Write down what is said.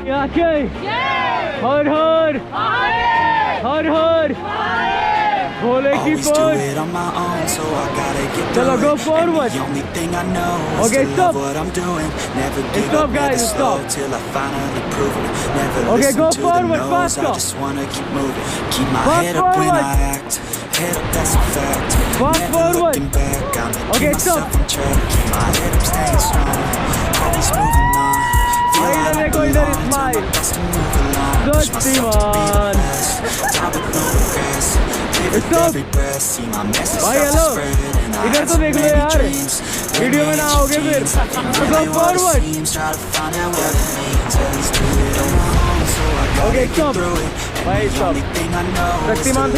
आके हर हर हर हर भोले की बोल चलो go forward okay stop guys stop okay go forward faster walk forward okay stop इधर देखो इधर स्माइल शक्तिमान स्टॉप भाई हेलो इधर तो देख लो यार वीडियो में ना आओगे फिर गो फॉरवर्ड ओके स्टॉप भाई स्टॉप शक्तिमान